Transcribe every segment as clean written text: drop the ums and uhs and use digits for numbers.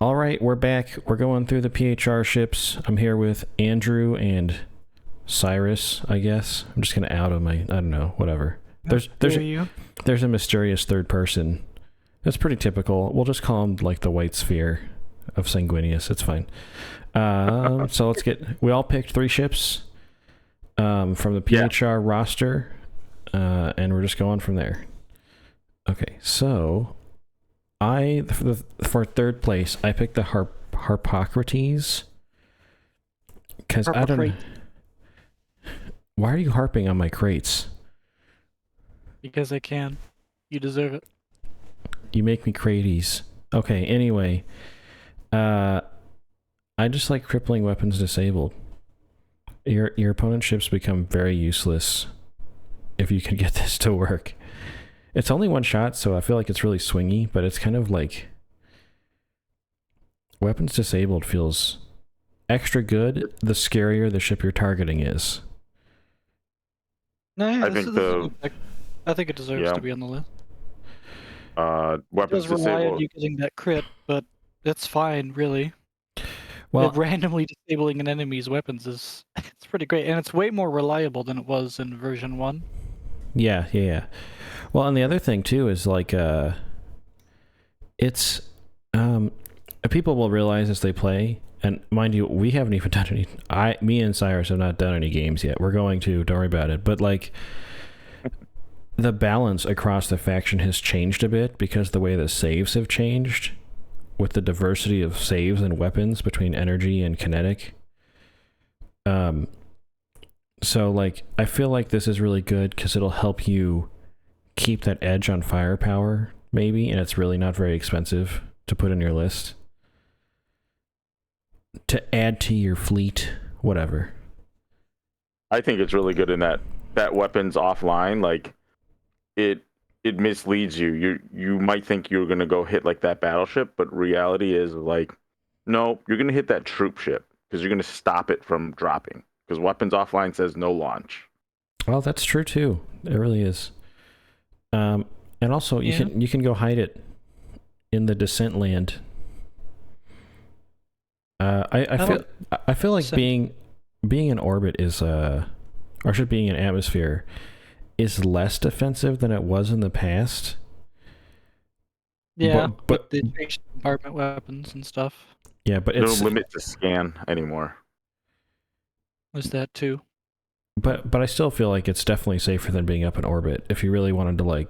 All right, we're back. We're going through the PHR ships. I'm here with Andrew and Cyrus, I guess. I'm just gonna out him. I don't know. Whatever. There's a mysterious third person. That's pretty typical. We'll just call him like the White Sphere of Sanguinius. It's fine. So let's get. We all picked 3 ships from the PHR roster, and we're just going from there. Okay, so for third place, I picked the Harpocrates because I don't know. Why are you harping on my crates? Because I can. You deserve it. You make me crates. Okay, anyway. I just like crippling weapons disabled. Your opponent's ships become very useless if you can get this to work. It's only 1 shot, so I feel like it's really swingy, but it's kind of like weapons disabled feels extra good the scarier the ship you're targeting is. No, yeah, I think it deserves to be on the list. Weapons it does rely on disabled. you getting that crit, but that's fine, really. Well, randomly disabling an enemy's weapons is it's pretty great, and it's way more reliable than it was in version 1. Yeah. Well, and the other thing too is like it's people will realize as they play, and mind you, we haven't even done any. Me and Cyrus have not done any games yet. We're going to. Don't worry about it. But like, the balance across the faction has changed a bit because the way the saves have changed, with the diversity of saves and weapons between energy and kinetic. So like, I feel like this is really good because it'll help you keep that edge on firepower, maybe, and it's really not very expensive to put in your list. To add to your fleet, whatever. I think it's really good in that weapons offline, like it misleads you. You might think you're gonna go hit like that battleship, but reality is like, no, you're gonna hit that troop ship because you're gonna stop it from dropping. Because weapons offline says no launch. Well, that's true too. It really is. And also you can go hide it in the descent land. I feel like being in orbit is or should being in atmosphere is less defensive than it was in the past. Yeah, but the compartment weapons and stuff. Yeah, but it's no limit to scan anymore. Was that too? But I still feel like it's definitely safer than being up in orbit if you really wanted to like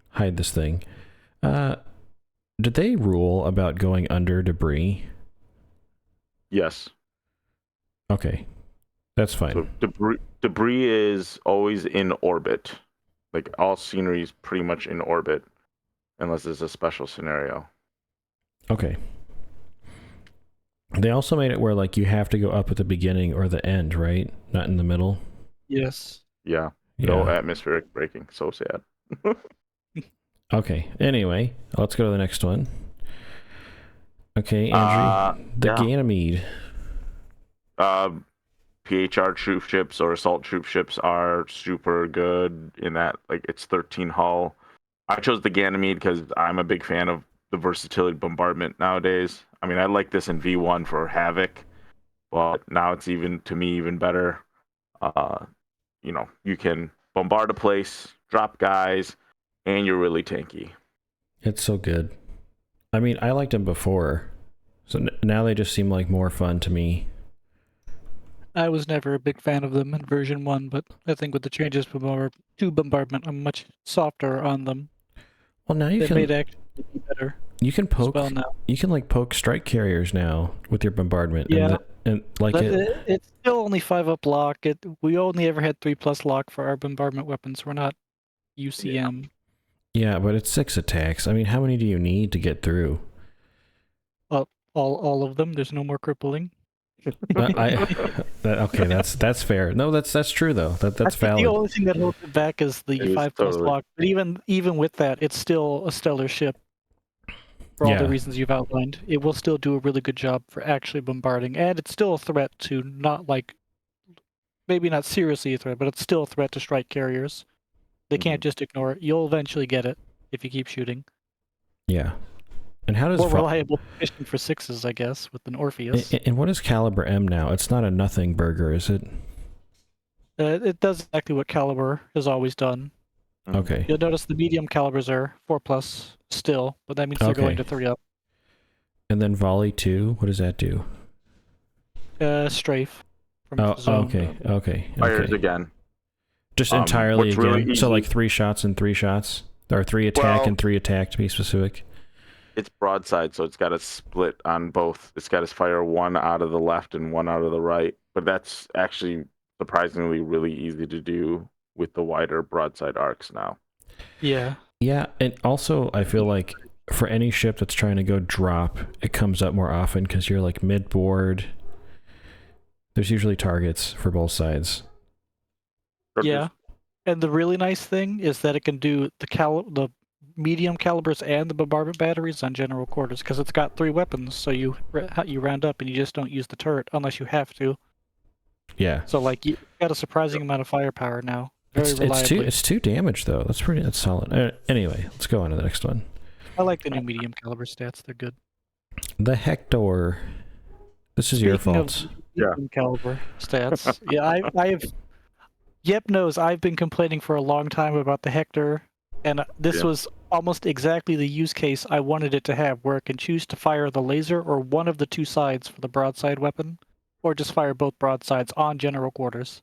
hide this thing. Did they rule about going under debris? Yes. Okay. That's fine. So debris is always in orbit. Like all scenery is pretty much in orbit unless it's a special scenario. Okay. They also made it where like you have to go up at the beginning or the end, right? Not in the middle. Yes. Yeah. No atmospheric braking. So sad. Okay. Anyway, let's go to the next one. Okay, Andrew. Ganymede. PHR troop ships or assault troop ships are super good in that, like, it's 13 hull. I chose the Ganymede because I'm a big fan of the versatility of bombardment nowadays. I mean, I like this in V1 for Havoc, but now it's even better. You can bombard a place, drop guys, and you're really tanky. It's so good. I mean, I liked them before, so now they just seem like more fun to me. I was never a big fan of them in version 1, but I think with the changes to bombardment, I'm much softer on them. Well, now you can made it actually better. You can poke. Well now. You can like poke strike carriers now with your bombardment. Yeah, it's still only 5-up lock. We only ever had 3+ lock for our bombardment weapons. We're not UCM. Yeah, but it's 6 attacks. I mean, how many do you need to get through? All of them. There's no more crippling. Okay, that's fair. No, that's true though. That's valid. The only thing that holds it back is the 5+ lock. But even with that, it's still a stellar ship. For all the reasons you've outlined, it will still do a really good job for actually bombarding, and it's still a threat to maybe not seriously a threat, but it's still a threat to strike carriers. They can't just ignore it. You'll eventually get it if you keep shooting. Yeah. And how does more reliable mission for 6s, I guess, with an Orpheus. And what is Caliber M now? It's not a nothing burger, is it? It does exactly what Caliber has always done. Okay. You'll notice the medium calibers are 4+ still, but that means they're going to 3 up. And then Volley 2, what does that do? Strafe. From Okay. Fires again. Just entirely again. Really so like 3 shots and 3 shots, or 3 attack and 3 attack to be specific. It's broadside, so it's got to split on both. It's got to fire 1 out of the left and 1 out of the right. But that's actually surprisingly really easy to do with the wider broadside arcs now. Yeah. Yeah, and also I feel like for any ship that's trying to go drop, it comes up more often because you're like mid-board. There's usually targets for both sides. Yeah, and the really nice thing is that it can do the medium calibers and the bombardment batteries on general quarters because it's got 3 weapons. So you round up and you just don't use the turret unless you have to. Yeah. So like you got a surprising amount of firepower now. Very reliably. It's 2 damage though. That's solid. Anyway, let's go on to the next one. I like the new medium caliber stats. They're good. The Hector. This is your fault. Medium caliber stats. Yeah, I have. Yep knows I've been complaining for a long time about the Hector, and this was almost exactly the use case I wanted it to have, where it can choose to fire the laser or one of the 2 sides for the broadside weapon, or just fire both broadsides on general quarters.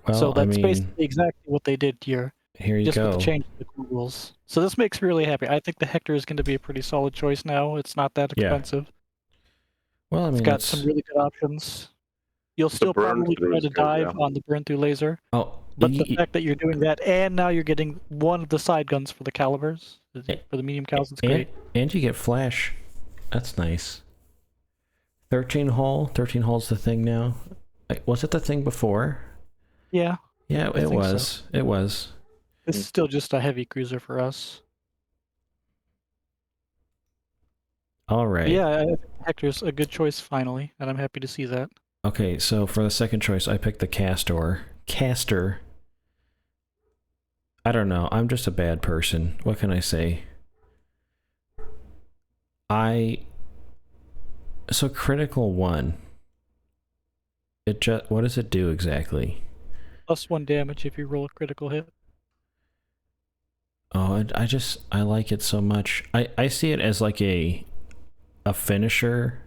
Well, so that's basically exactly what they did here. Here you just go. With the change of the rules. So this makes me really happy. I think the Hector is going to be a pretty solid choice now. It's not that expensive. Well, I mean, it's got some really good options. You'll still probably try to dive on the burn through laser. Oh, but the fact that you're doing that, and now you're getting one of the side guns for the calibers, for the medium cals, it's great. And you get flash. That's nice. 13 hull. 13 hull's the thing now. Was it the thing before? Yeah. Yeah, it was. So. It was. This is still just a heavy cruiser for us. All right. But yeah, I think Hector's a good choice finally, and I'm happy to see that. Okay, so for the second choice, I picked the Castor. Castor. I don't know. I'm just a bad person. What can I say? So critical 1. What does it do exactly? +1 damage if you roll a critical hit. Oh, I like it so much. I see it as like a finisher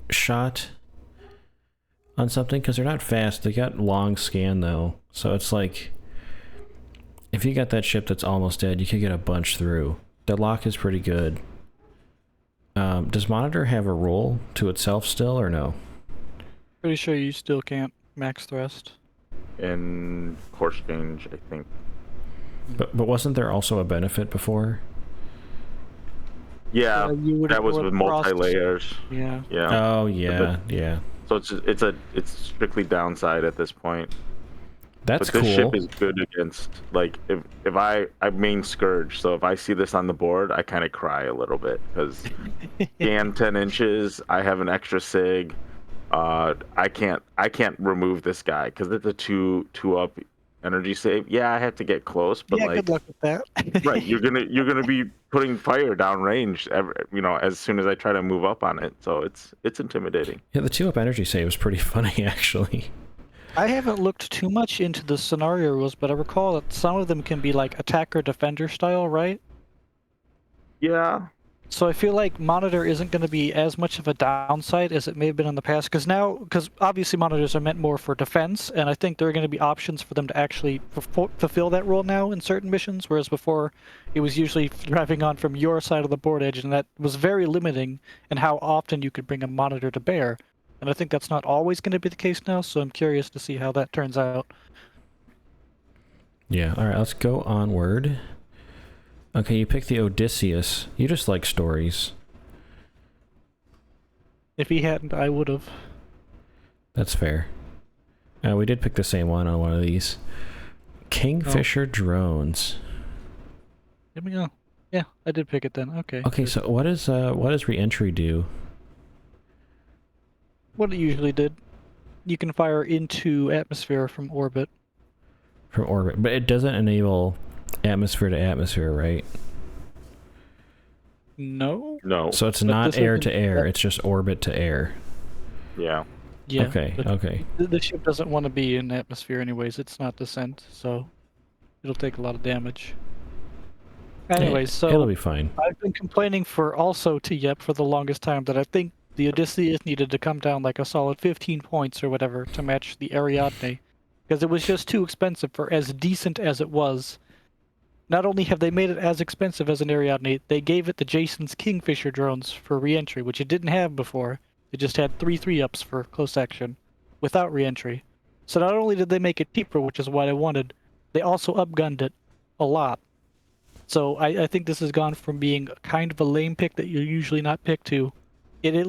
shot on something, because they're not fast. They got long scan though, so it's like if you got that ship that's almost dead, you could get a bunch through. The lock is pretty good. Does Monitor have a roll to itself still, or no? Pretty sure you still can't max thrust. In course change, I think. But wasn't there also a benefit before? Yeah, that was with multi-layers. Yeah. Oh yeah. So it's strictly downside at this point. That's cool. But this ship is good against, like, if I main Scourge, so if I see this on the board, I kind of cry a little bit because scan 10 inches, I have an extra sig. I can't remove this guy because it's a 2-up energy save. Yeah, I have to get close, but like, good luck with that. right, you're gonna be putting fire downrange, as soon as I try to move up on it. So it's intimidating. Yeah, the 2-up energy save is pretty funny actually. I haven't looked too much into the scenario rules, but I recall that some of them can be like attacker defender style, right? Yeah. So I feel like Monitor isn't going to be as much of a downside as it may have been in the past, because obviously monitors are meant more for defense, and I think there are going to be options for them to actually fulfill that role now in certain missions, whereas before it was usually driving on from your side of the board edge, and that was very limiting in how often you could bring a monitor to bear. And I think that's not always going to be the case now, so I'm curious to see how that turns out. Yeah, alright, let's go onward. Okay, you picked the Odysseus. You just like stories. If he hadn't, I would have. That's fair. We did pick the same one on one of these. Kingfisher drones. Here we go. Yeah, I did pick it then. Okay. Okay, so what does re-entry do? What it usually did. You can fire into atmosphere from orbit. From orbit, but it doesn't enable atmosphere to atmosphere, right? No. No. So it's But not this air isn't- to air. It's just orbit to air. Yeah. Yeah. Okay. but Okay. The ship doesn't want to be in atmosphere anyways. It's not descent, so it'll take a lot of damage. Anyways, so it'll be fine. I've been complaining for the longest time that I think the Odysseus needed to come down like a solid 15 points or whatever to match the Ariadne, because it was just too expensive for as decent as it was. Not only have they made it as expensive as an Ariadne, they gave it the Jason's Kingfisher drones for re-entry, which it didn't have before. It just had 3 3-ups for close action, without re-entry. So not only did they make it cheaper, which is what I wanted, they also upgunned it a lot. So I think this has gone from being kind of a lame pick that you're usually not picked to, it's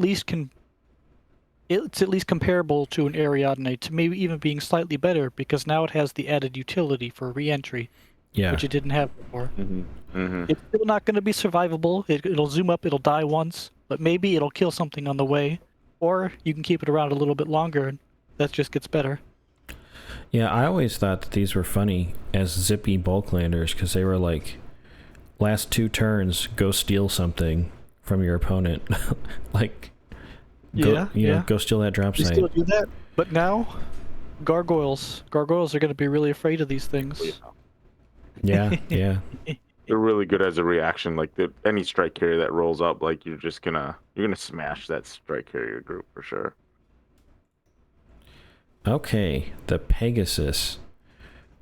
at least comparable to an Ariadne, to maybe even being slightly better, because now it has the added utility for re-entry, Yeah. which it didn't have before. Mm-hmm. It's still not going to be survivable. It'll zoom up, it'll die once, but maybe it'll kill something on the way, or you can keep it around a little bit longer, and that just gets better. Yeah, I always thought that these were funny as zippy bulk landers because they were like, last 2 turns, go steal something from your opponent. Like, go, go steal that drop You site. still do that, but now, gargoyles are going to be really afraid of these things. Yeah, yeah. They're really good as a reaction. Like any strike carrier that rolls up, like you're gonna smash that strike carrier group for sure. Okay, the Pegasus.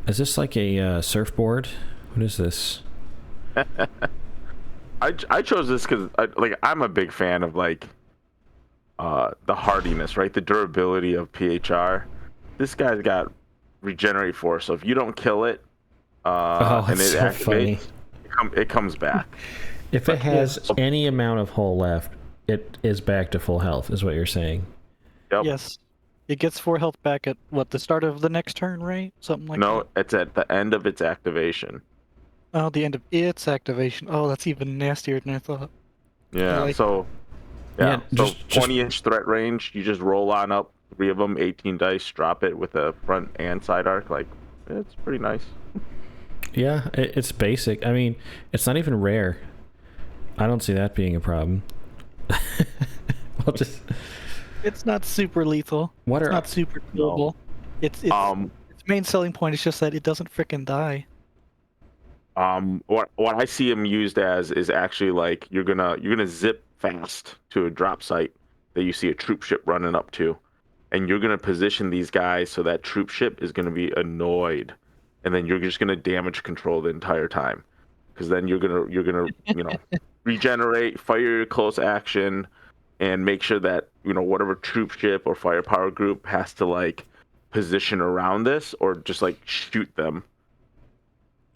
Is this like a surfboard? What is this? I chose this because I'm a big fan of the hardiness, right? The durability of PHR. This guy's got regenerate force, so if you don't kill it, and it so activates, it comes back. If it has any amount of hull left, it is back to full health, is what you're saying. Yep. Yes. It gets 4 health back at, the start of the next turn, right? Something like that? No, it's at the end of its activation. Oh, the end of its activation. Oh, that's even nastier than I thought. Yeah, so 20-inch threat range, you just roll on up 3 of them, 18 dice, drop it with a front and side arc. Like, it's pretty nice. Yeah, it's basic. I mean, it's not even rare. I don't see that being a problem. It's not super lethal. It's not super killable. Its main selling point is just that it doesn't frickin' die. What I see him used as is actually like you're gonna zip fast to a drop site that you see a troop ship running up to, and you're gonna position these guys so that troop ship is gonna be annoyed, and then you're just gonna damage control the entire time, because then you're gonna regenerate, fire your close action, and make sure that whatever troop ship or firepower group has to like position around this or just like shoot them.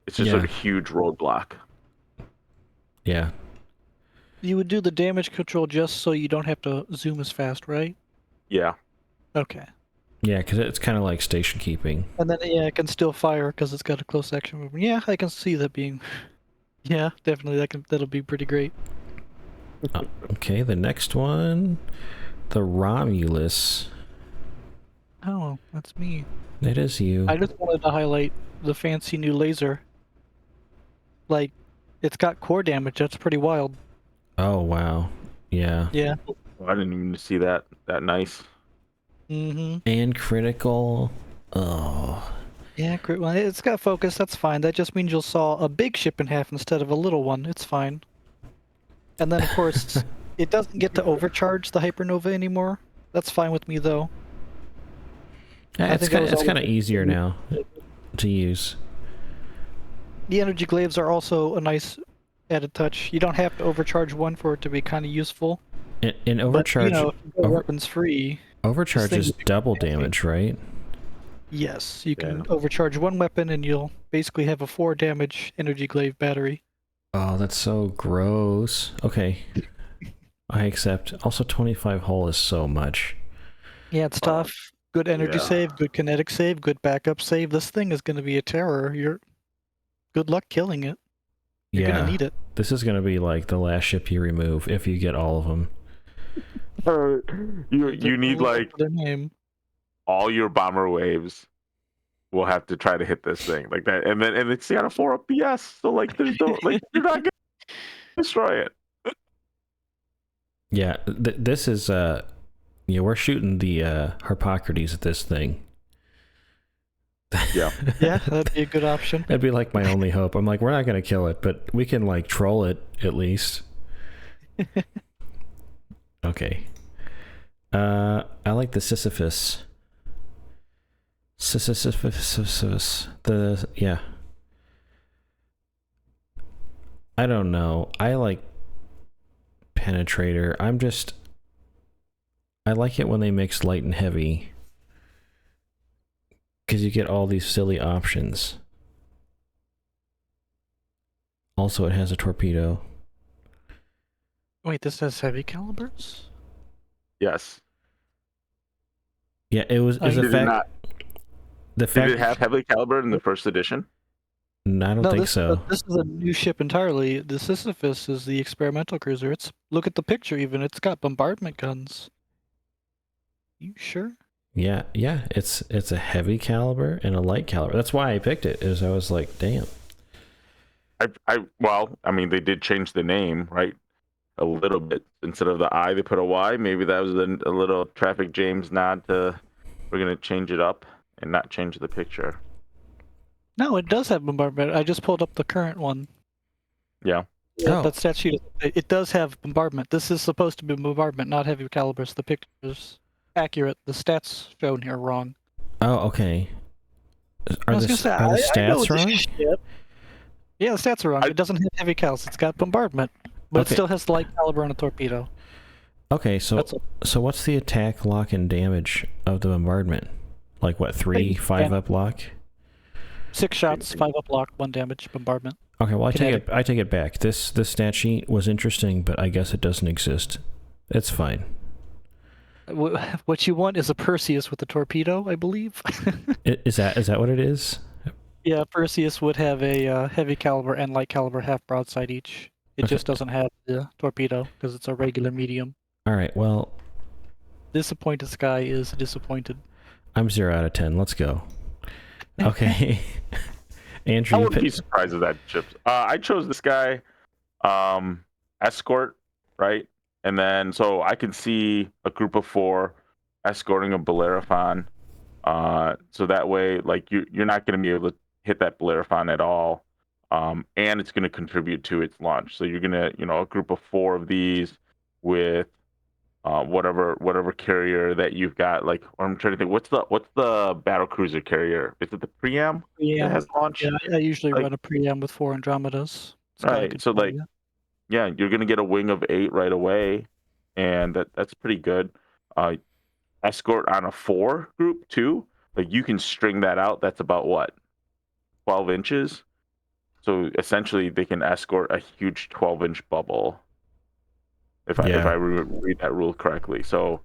It's just a huge roadblock. Yeah. You would do the damage control just so you don't have to zoom as fast, right? Yeah. Okay. Yeah, because it's kind of like station keeping. And then, it can still fire because it's got a close action movement. Yeah, I can see that being... Yeah, definitely, that'll be pretty great. Okay, the next one. The Romulus. Oh, that's me. It is you. I just wanted to highlight the fancy new laser. Like, it's got core damage. That's pretty wild. Oh, wow. Yeah. Yeah. I didn't even see that nice. Mm-hmm. And critical. Oh. Yeah, well, it's got focus. That's fine. That just means you'll saw a big ship in half instead of a little one. It's fine. And then, of course, it doesn't get to overcharge the hypernova anymore. That's fine with me, though. Yeah, it's kind of easier now to use. The energy glaives are also a nice added touch. You don't have to overcharge one for it to be kind of useful. In overcharge, but, if you go weapons free. Overcharge is double damage, right? Yes, you can overcharge one weapon and you'll basically have a 4 damage energy glaive battery. Oh, that's so gross. Okay. I accept. Also, 25 hull is so much. Yeah, it's tough. Good energy save, good kinetic save, good backup save. This thing is going to be a terror. Good luck killing it. You're going to need it. This is going to be like the last ship you remove if you get all of them. You need like all your bomber waves will have to try to hit this thing like that, and it's got a 4 up BS. So like, there's no like you're not gonna destroy it. Yeah, this is we're shooting the Harpocrates at this thing. Yeah. Yeah, that'd be a good option. That'd be like my only hope. I'm like, we're not gonna kill it, but we can like troll it at least. Okay. I like the Sysyphus. Sysyphus. Yeah. I don't know. I like Penetrator. I like it when they mix light and heavy, because you get all these silly options. Also, it has a torpedo. Wait, this has heavy calibers? Yes. Yeah, it was the fact. Did it have heavy caliber in the first edition? No, I don't think so. This is a new ship entirely. The Sysyphus is the experimental cruiser. Look at the picture even. It's got bombardment guns. You sure? Yeah. It's a heavy caliber and a light caliber. That's why I picked it. I was like, damn. I mean, they did change the name, right? A little bit. Instead of the I, they put a Y. Maybe that was a little Traffic James nod to we're gonna change it up and not change the picture. No, it does have bombardment. I just pulled up the current one. Yeah. That stat sheet. It does have bombardment. This is supposed to be bombardment, not heavy calibers. The picture's accurate. The stats shown here are wrong. Oh, okay. Are the stats wrong? Yeah, the stats are wrong. It doesn't have heavy cals. It's got bombardment, but it still has light caliber and a torpedo. Okay, so what's the attack, lock, and damage of the bombardment? Like what, 3, 5 up lock? 6 shots, 5 up lock, 1 damage, bombardment. Okay, well I take it back. This stat sheet was interesting, but I guess it doesn't exist. It's fine. What you want is a Perseus with a torpedo, I believe. Is that what it is? Yeah, Perseus would have a heavy caliber and light caliber half broadside each. It just doesn't have the torpedo because it's a regular medium. All right, well, Disappointed Sky is disappointed. I'm 0 out of 10. Let's go. Okay. Andrew, I wouldn't be surprised if that chips. I chose this guy, escort, right? And then so I can see a group of 4 escorting a Bellerophon. So that way, like you're not going to be able to hit that Bellerophon at all, and it's going to contribute to its launch. So you're gonna, a group of 4 of these with whatever carrier that you've got. Like, or I'm trying to think, what's the battle cruiser carrier? Is it the Priam that has launch? Yeah, I usually run a Priam with 4 Andromedas. Right. So yeah, you're gonna get a wing of 8 right away, and that's pretty good. Escort on a 4 group too. Like you can string that out. That's about what, 12 inches. So essentially, they can escort a huge 12-inch bubble. If I read that rule correctly, so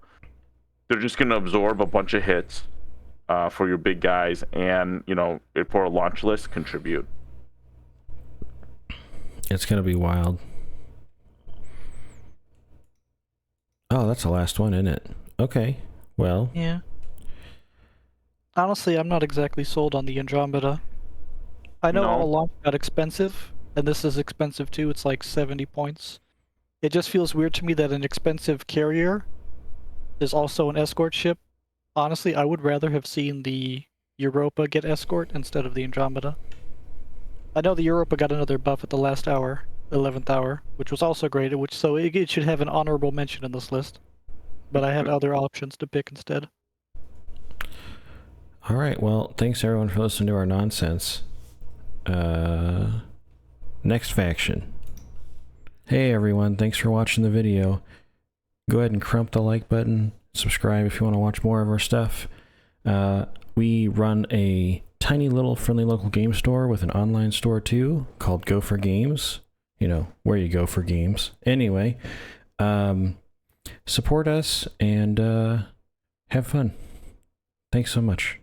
they're just going to absorb a bunch of hits for your big guys, and for a launch list, contribute. It's going to be wild. Oh, that's the last one, isn't it? Okay, well. Yeah. Honestly, I'm not exactly sold on the Andromeda. I know all launch got expensive, and this is expensive too. It's like 70 points. It just feels weird to me that an expensive carrier is also an escort ship. Honestly, I would rather have seen the Europa get escort instead of the Andromeda. I know the Europa got another buff at the last hour, 11th hour, which was also great, so it should have an honorable mention in this list. But I had other options to pick instead. All right, well, thanks everyone for listening to our nonsense. Next faction. Hey everyone, thanks for watching the video. Go ahead and crump the like button, subscribe if you want to watch more of our stuff. We run a tiny little friendly local game store with an online store too, called Go for Games. Where you go for games. Anyway, support us and have fun. Thanks so much.